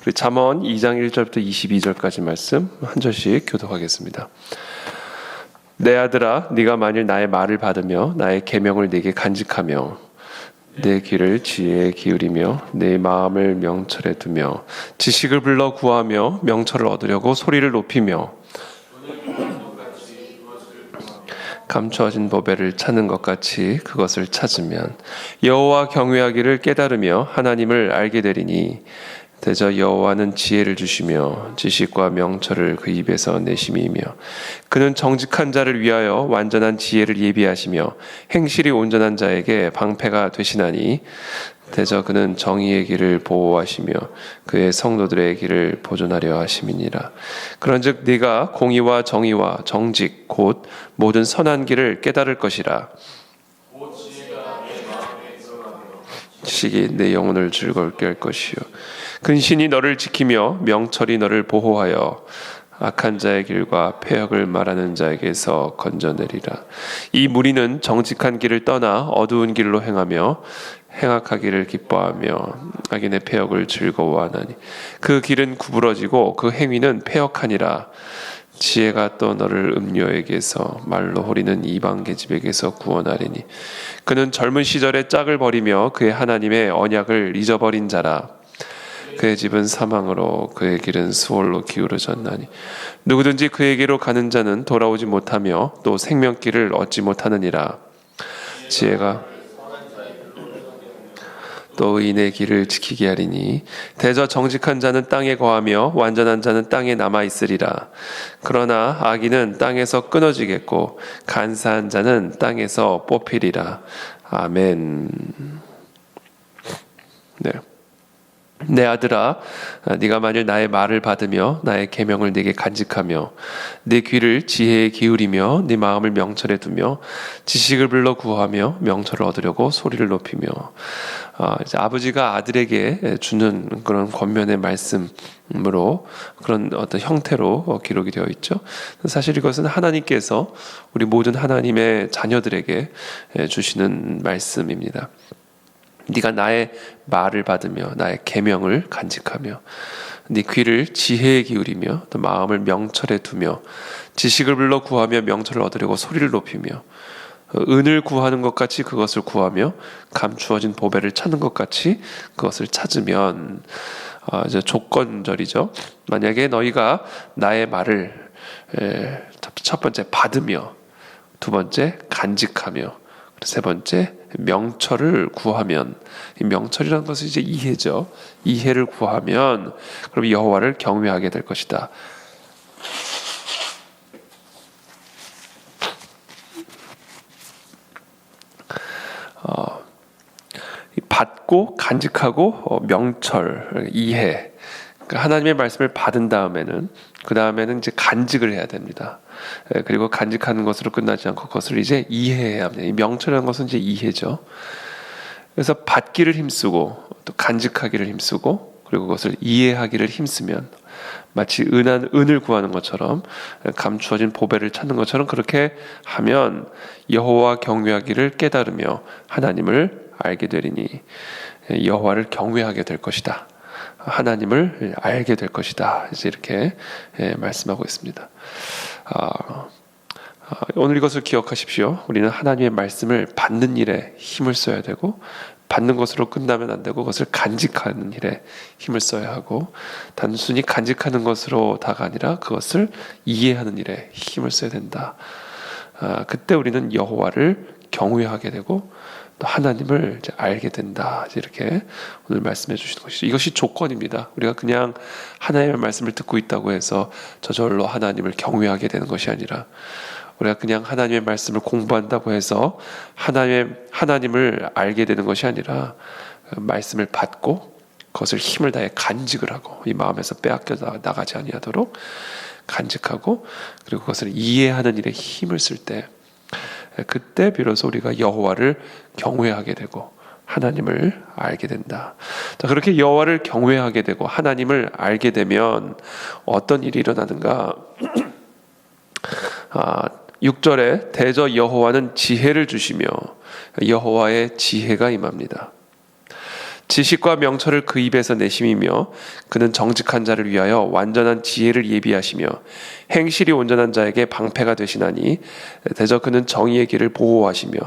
우리 잠언 2장 1절부터 22절까지 말씀 한 절씩 교독하겠습니다. 내 아들아, 네가 만일 나의 말을 받으며 나의 계명을 네게 간직하며 내 귀를 지혜에 기울이며 내 마음을 명철에 두며 지식을 불러 구하며 명철을 얻으려고 소리를 높이며 감추어진 보배를 찾는 것 같이 그것을 찾으면 여호와 경외하기를 깨달으며 하나님을 알게 되리니 대저 여호와는 지혜를 주시며 지식과 명철을 그 입에서 내심이며 그는 정직한 자를 위하여 완전한 지혜를 예비하시며 행실이 온전한 자에게 방패가 되시나니 대저 그는 정의의 길을 보호하시며 그의 성도들의 길을 보존하려 하심이니라. 그런즉 네가 공의와 정의와 정직 곧 모든 선한 길을 깨달을 것이라. 지식이 내 영혼을 즐겁게 할 것이요 근신이 너를 지키며 명철이 너를 보호하여 악한 자의 길과 패역을 말하는 자에게서 건져내리라. 이 무리는 정직한 길을 떠나 어두운 길로 행하며 행악하기를 기뻐하며 악인의 패역을 즐거워하나니 그 길은 구부러지고 그 행위는 패역하니라. 지혜가 또 너를 음료에게서 말로 호리는 이방 계집에게서 구원하리니 그는 젊은 시절에 짝을 버리며 그의 하나님의 언약을 잊어버린 자라. 그의 집은 사망으로 그의 길은 수월로 기울어졌나니 누구든지 그에게로 가는 자는 돌아오지 못하며 또 생명길을 얻지 못하느니라. 지혜가 또 의인의 길을 지키게 하리니 대저 정직한 자는 땅에 거하며 완전한 자는 땅에 남아 있으리라. 그러나 악인은 땅에서 끊어지겠고 간사한 자는 땅에서 뽑히리라. 아멘. 네. 내 아들아, 네가 만일 나의 말을 받으며 나의 계명을 네게 간직하며 네 귀를 지혜에 기울이며 네 마음을 명철에 두며 지식을 불러 구하며 명철을 얻으려고 소리를 높이며 이제 아버지가 아들에게 주는 그런 권면의 말씀으로 그런 어떤 형태로 기록이 되어 있죠. 사실 이것은 하나님께서 우리 모든 하나님의 자녀들에게 주시는 말씀입니다. 네가 나의 말을 받으며 나의 계명을 간직하며 네 귀를 지혜에 기울이며 또 마음을 명철에 두며 지식을 불러 구하며 명철을 얻으려고 소리를 높이며 은을 구하는 것 같이 그것을 구하며 감추어진 보배를 찾는 것 같이 그것을 찾으면 이제 조건절이죠. 만약에 너희가 나의 말을 첫 번째 받으며 두 번째 간직하며 세 번째 명철을 구하면, 이 명철이라는 것은 이제 이해죠. 이해를 구하면 그럼 여호와를 경외하게 될 것이다. 받고 간직하고 명철, 이해. 그러니까 하나님의 말씀을 받은 다음에는 그 다음에는 이제 간직을 해야 됩니다. 그리고 간직하는 것으로 끝나지 않고 그것을 이제 이해해야 합니다. 이 명철이라는 것은 이제 이해죠. 그래서 받기를 힘쓰고 또 간직하기를 힘쓰고 그리고 그것을 이해하기를 힘쓰면 마치 은을 구하는 것처럼 감추어진 보배를 찾는 것처럼 그렇게 하면 여호와 경외하기를 깨달으며 하나님을 알게 되리니 여호와를 경외하게 될 것이다. 하나님을 알게 될 것이다. 이제 이렇게 말씀하고 있습니다. 오늘 이것을 기억하십시오. 우리는 하나님의 말씀을 받는 일에 힘을 써야 되고 받는 것으로 끝나면 안 되고 그것을 간직하는 일에 힘을 써야 하고 단순히 간직하는 것으로 다가 아니라 그것을 이해하는 일에 힘을 써야 된다. 그때 우리는 여호와를 경외하게 되고 또 하나님을 이제 알게 된다. 이렇게 오늘 말씀해 주시는 것이죠. 이것이 조건입니다. 우리가 그냥 하나님의 말씀을 듣고 있다고 해서 저절로 하나님을 경외하게 되는 것이 아니라 우리가 그냥 하나님의 말씀을 공부한다고 해서 하나님을 알게 되는 것이 아니라 말씀을 받고 그것을 힘을 다해 간직을 하고 이 마음에서 빼앗겨 나가지 아니하도록 간직하고 그리고 그것을 이해하는 일에 힘을 쓸 때 그때 비로소 우리가 여호와를 경외하게 되고 하나님을 알게 된다. 자, 그렇게 여호와를 경외하게 되고 하나님을 알게 되면 어떤 일이 일어나는가? 6절에 대저 여호와는 지혜를 주시며 여호와의 지혜가 임합니다. 지식과 명철을 그 입에서 내심이며 그는 정직한 자를 위하여 완전한 지혜를 예비하시며 행실이 온전한 자에게 방패가 되시나니 대저 그는 정의의 길을 보호하시며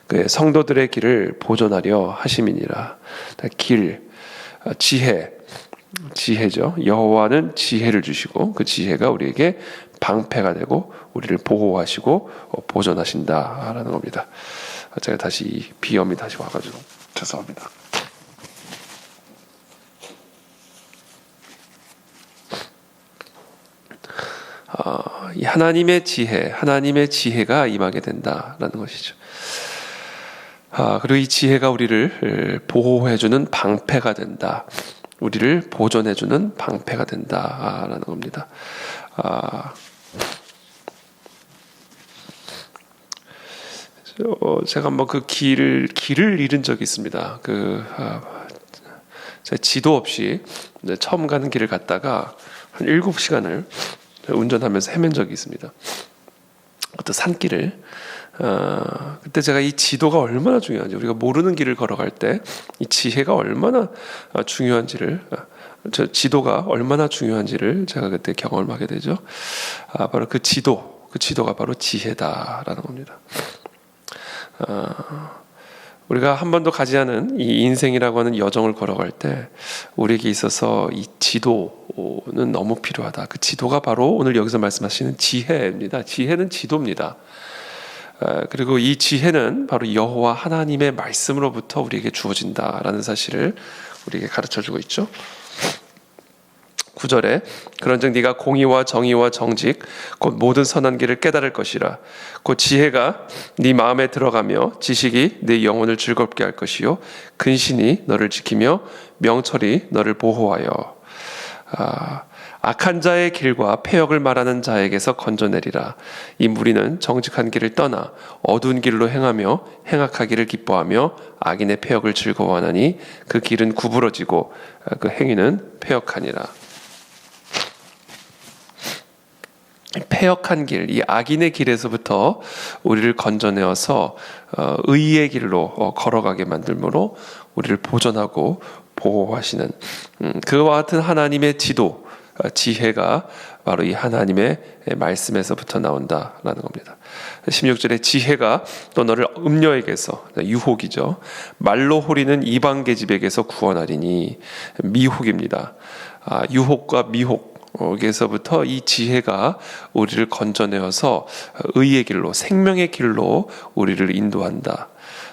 그의 성도들의 길을 보존하려 하심이니라. 길, 지혜죠. 여호와는 지혜를 주시고 그 지혜가 우리에게 방패가 되고 우리를 보호하시고 보존하신다라는 겁니다. 제가 다시 이 비염이 다시 와가지고 죄송합니다. 이 하나님의 지혜가 임하게 된다라는 것이죠. 그리고 이 지혜가 우리를 보호해주는 방패가 된다. 우리를 보존해주는 방패가 된다라는 겁니다. 제가 한번 그 길을 잃은 적이 있습니다. 제가 지도 없이 처음 가는 길을 갔다가 한 7시간을 운전하면서 헤맨 적이 있습니다. 어떤 산길을. 그때 제가 이 지도가 얼마나 중요한지, 우리가 모르는 길을 걸어갈 때 이 지혜가 얼마나 중요한지를, 지도가 얼마나 중요한지를 제가 그때 경험하게 되죠. 바로 그 지도가 바로 지혜다라는 겁니다. 우리가 한 번도 가지 않은 이 인생이라고 하는 여정을 걸어갈 때 우리에게 있어서 이 지도는 너무 필요하다. 그 지도가 바로 오늘 여기서 말씀하시는 지혜입니다. 지혜는 지도입니다. 그리고 이 지혜는 바로 여호와 하나님의 말씀으로부터 우리에게 주어진다라는 사실을 우리에게 가르쳐주고 있죠. 9절에 그런즉 네가 공의와 정의와 정직 곧 모든 선한 길을 깨달을 것이라. 곧 지혜가 네 마음에 들어가며 지식이 네 영혼을 즐겁게 할 것이요 근신이 너를 지키며 명철이 너를 보호하여 악한 자의 길과 패역을 말하는 자에게서 건져내리라. 이 무리는 정직한 길을 떠나 어두운 길로 행하며 행악하기를 기뻐하며 악인의 패역을 즐거워하나니 그 길은 구부러지고 그 행위는 패역하니라. 패역한 길, 이 악인의 길에서부터 우리를 건져내어서 의의 길로 걸어가게 만들므로 우리를 보존하고 보호하시는 그와 같은 하나님의 지혜가 바로 이 하나님의 말씀에서부터 나온다라는 겁니다. 16절에 지혜가 또 너를 음녀에게서, 유혹이죠, 말로 호리는 이방 계집에게서 구원하리니, 미혹입니다. 유혹과 미혹 에서부터 이 지혜가 우리를 건져내어서 의의 길로, 생명의 길로 우리를 인도한다.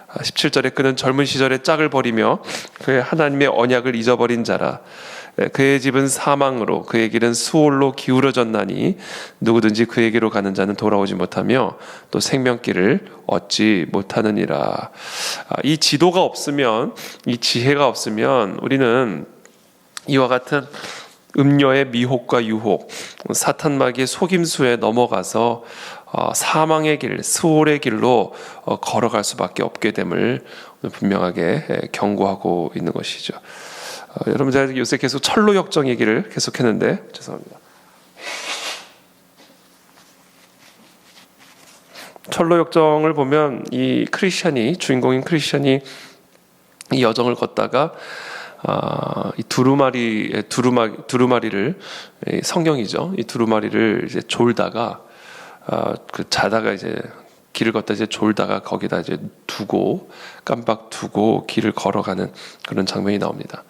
17절에 그는 젊은 시절에 짝을 버리며 그의 하나님의 언약을 잊어버린 자라. 그의 집은 사망으로 그의 길은 수올로 기울어졌나니 누구든지 그에게로 가는 자는 돌아오지 못하며 또 생명길을 얻지 못하느니라. 이 지도가 없으면, 이 지혜가 없으면 우리는 이와 같은 음녀의 미혹과 유혹, 사탄 마귀의 속임수에 넘어가서 사망의 길, 수월의 길로 걸어갈 수밖에 없게 됨을 분명하게 경고하고 있는 것이죠. 여러분, 제가 요새 계속 철로 역정 얘기를 계속했는데 죄송합니다. 철로 역정을 보면 이 주인공인 크리스찬이 이 여정을 걷다가 이 두루마리를, 성경이죠. 이 두루마리를 이제 졸다가 자다가 이제 길을 걷다 이제 졸다가 거기다 이제 깜빡 두고 길을 걸어가는 그런 장면이 나옵니다.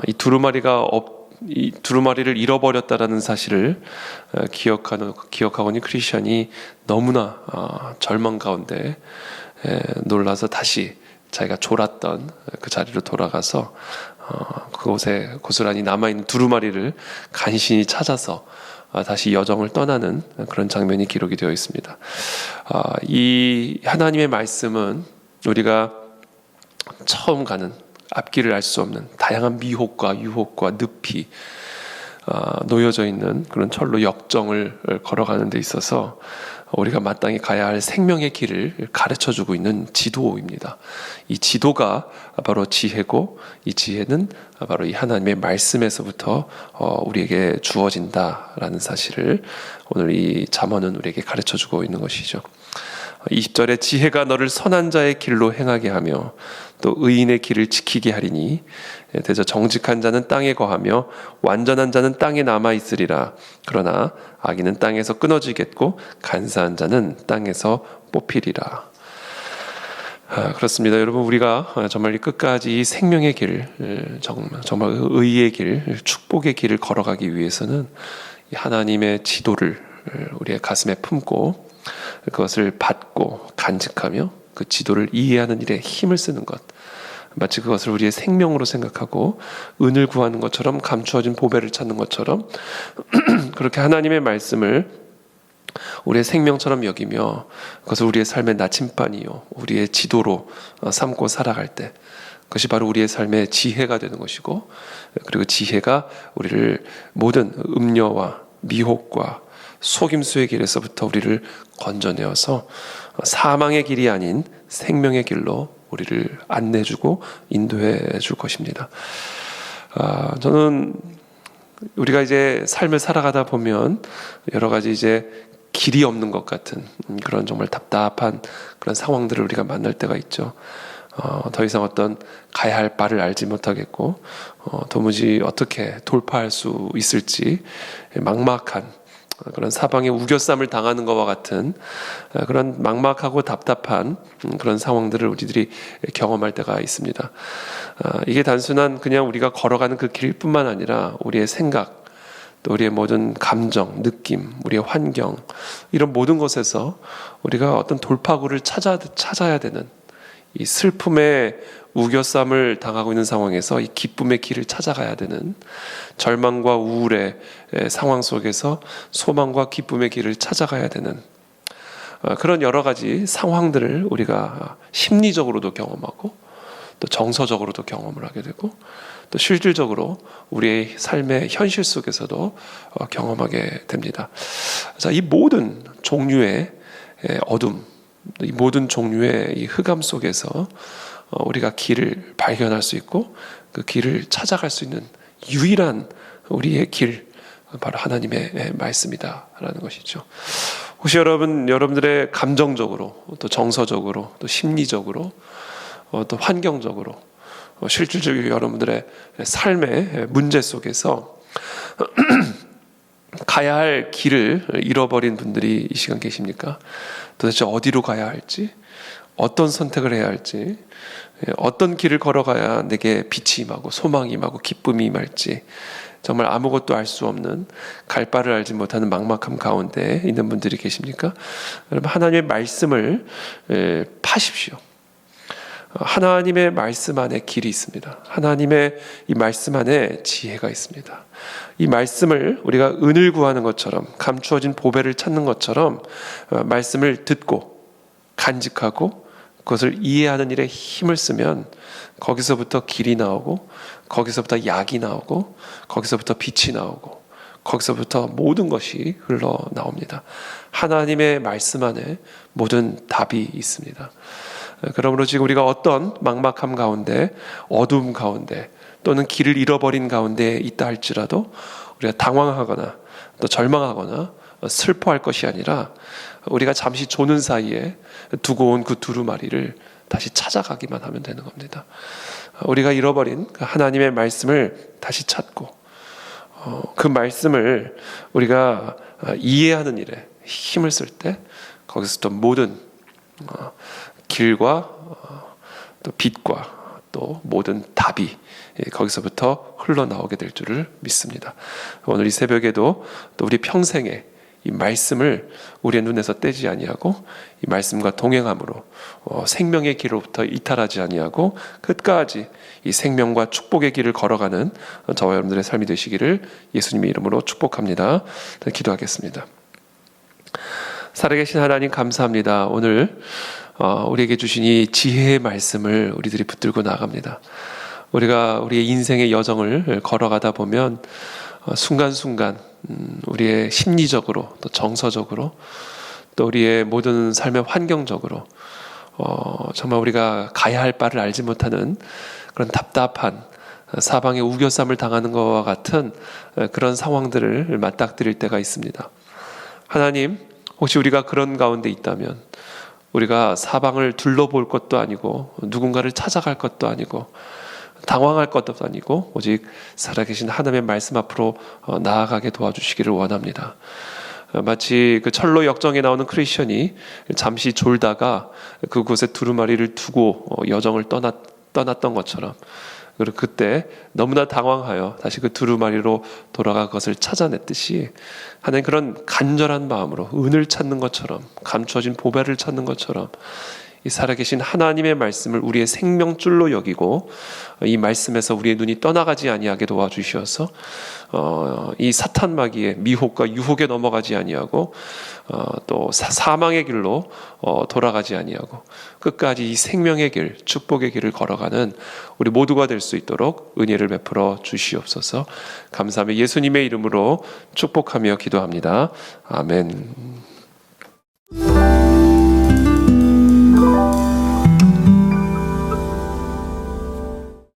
이 두루마리를 잃어버렸다라는 사실을 기억하고는 크리스찬이 너무나 절망 가운데 놀라서 다시 자기가 졸았던 그 자리로 돌아가서 그곳에 고스란히 남아있는 두루마리를 간신히 찾아서 다시 여정을 떠나는 그런 장면이 기록이 되어 있습니다. 이 하나님의 말씀은 우리가 처음 가는 앞길을 알 수 없는 다양한 미혹과 유혹과 늪이 놓여져 있는 그런 철로 역정을 걸어가는 데 있어서 우리가 마땅히 가야 할 생명의 길을 가르쳐주고 있는 지도입니다. 이 지도가 바로 지혜고, 이 지혜는 바로 이 하나님의 말씀에서부터 우리에게 주어진다라는 사실을 오늘 이 잠언은 우리에게 가르쳐주고 있는 것이죠. 20절에 지혜가 너를 선한 자의 길로 행하게 하며 또 의인의 길을 지키게 하리니 대저 정직한 자는 땅에 거하며 완전한 자는 땅에 남아 있으리라. 그러나 악인은 땅에서 끊어지겠고 간사한 자는 땅에서 뽑히리라. 그렇습니다. 여러분, 우리가 정말 끝까지 이 생명의 길, 정말 의의 길, 축복의 길을 걸어가기 위해서는 하나님의 지도를 우리의 가슴에 품고 그것을 받고 간직하며 그 지도를 이해하는 일에 힘을 쓰는 것, 마치 그것을 우리의 생명으로 생각하고 은을 구하는 것처럼, 감추어진 보배를 찾는 것처럼 그렇게 하나님의 말씀을 우리의 생명처럼 여기며 그것을 우리의 삶의 나침반이요 우리의 지도로 삼고 살아갈 때, 그것이 바로 우리의 삶의 지혜가 되는 것이고, 그리고 지혜가 우리를 모든 음녀와 미혹과 속임수의 길에서부터 우리를 건져내어서 사망의 길이 아닌 생명의 길로 우리를 안내해주고 인도해 줄 것입니다. 저는 우리가 이제 삶을 살아가다 보면 여러 가지 이제 길이 없는 것 같은 그런 정말 답답한 그런 상황들을 우리가 만날 때가 있죠. 더 이상 어떤 가야 할 바를 알지 못하겠고, 도무지 어떻게 돌파할 수 있을지 막막한 그런 사방에 우겨쌈을 당하는 것과 같은 그런 막막하고 답답한 그런 상황들을 우리들이 경험할 때가 있습니다. 이게 단순한 그냥 우리가 걸어가는 그 길뿐만 아니라 우리의 생각, 또 우리의 모든 감정, 느낌, 우리의 환경, 이런 모든 것에서 우리가 어떤 돌파구를 찾아야 되는, 이 슬픔의 우겨쌈을 당하고 있는 상황에서 이 기쁨의 길을 찾아가야 되는, 절망과 우울의 상황 속에서 소망과 기쁨의 길을 찾아가야 되는 그런 여러 가지 상황들을 우리가 심리적으로도 경험하고 또 정서적으로도 경험을 하게 되고 또 실질적으로 우리의 삶의 현실 속에서도 경험하게 됩니다. 자, 이 모든 종류의 어둠, 이 모든 종류의 이 흑암 속에서 우리가 길을 발견할 수 있고 그 길을 찾아갈 수 있는 유일한 우리의 길, 바로 하나님의 말씀이다라는 것이죠. 혹시 여러분들의 감정적으로, 또 정서적으로, 또 심리적으로, 또 환경적으로, 실질적으로 여러분들의 삶의 문제 속에서 가야 할 길을 잃어버린 분들이 이 시간 계십니까? 도대체 어디로 가야 할지, 어떤 선택을 해야 할지, 어떤 길을 걸어가야 내게 빛이 임하고 소망이 임하고 기쁨이 임할지, 정말 아무것도 알 수 없는, 갈 바를 알지 못하는 막막함 가운데 있는 분들이 계십니까? 여러분, 하나님의 말씀을 파십시오. 하나님의 말씀 안에 길이 있습니다. 하나님의 이 말씀 안에 지혜가 있습니다. 이 말씀을 우리가 은을 구하는 것처럼, 감추어진 보배를 찾는 것처럼 말씀을 듣고 간직하고 그것을 이해하는 일에 힘을 쓰면 거기서부터 길이 나오고, 거기서부터 약이 나오고, 거기서부터 빛이 나오고, 거기서부터 모든 것이 흘러나옵니다. 하나님의 말씀 안에 모든 답이 있습니다. 그러므로 지금 우리가 어떤 막막함 가운데, 어둠 가운데, 또는 길을 잃어버린 가운데 있다 할지라도 우리가 당황하거나 또 절망하거나 슬퍼할 것이 아니라 우리가 잠시 조는 사이에 두고 온 그 두루마리를 다시 찾아가기만 하면 되는 겁니다. 우리가 잃어버린 하나님의 말씀을 다시 찾고 그 말씀을 우리가 이해하는 일에 힘을 쓸 때 거기서 또 모든 길과 또 빛과 또 모든 답이 거기서부터 흘러나오게 될 줄을 믿습니다. 오늘 이 새벽에도 또 우리 평생에 이 말씀을 우리의 눈에서 떼지 아니하고 이 말씀과 동행함으로 생명의 길로부터 이탈하지 아니하고 끝까지 이 생명과 축복의 길을 걸어가는 저와 여러분들의 삶이 되시기를 예수님의 이름으로 축복합니다. 기도하겠습니다. 살아계신 하나님, 감사합니다. 오늘 우리에게 주신 이 지혜의 말씀을 우리들이 붙들고 나갑니다. 우리가 우리의 인생의 여정을 걸어가다 보면 순간순간 우리의 심리적으로 또 정서적으로 또 우리의 모든 삶의 환경적으로 정말 우리가 가야 할 바를 알지 못하는 그런 답답한 사방에 우겨쌈을 당하는 것과 같은 그런 상황들을 맞닥뜨릴 때가 있습니다. 하나님, 혹시 우리가 그런 가운데 있다면 우리가 사방을 둘러볼 것도 아니고 누군가를 찾아갈 것도 아니고 당황할 것도 아니고 오직 살아계신 하나님의 말씀 앞으로 나아가게 도와주시기를 원합니다. 마치 그 철로 역정에 나오는 크리스천이 잠시 졸다가 그곳에 두루마리를 두고 여정을 떠났던 것처럼, 그리고 그때 너무나 당황하여 다시 그 두루마리로 돌아가 그것을 찾아냈듯이 하나님 그런 간절한 마음으로 은을 찾는 것처럼, 감추어진 보배를 찾는 것처럼 이 살아계신 하나님의 말씀을 우리의 생명줄로 여기고 이 말씀에서 우리의 눈이 떠나가지 아니하게 도와주셔서 이 사탄 마귀의 미혹과 유혹에 넘어가지 아니하고 또 사망의 길로 돌아가지 아니하고 끝까지 이 생명의 길, 축복의 길을 걸어가는 우리 모두가 될 수 있도록 은혜를 베풀어 주시옵소서. 감사하며 예수님의 이름으로 축복하며 기도합니다. 아멘.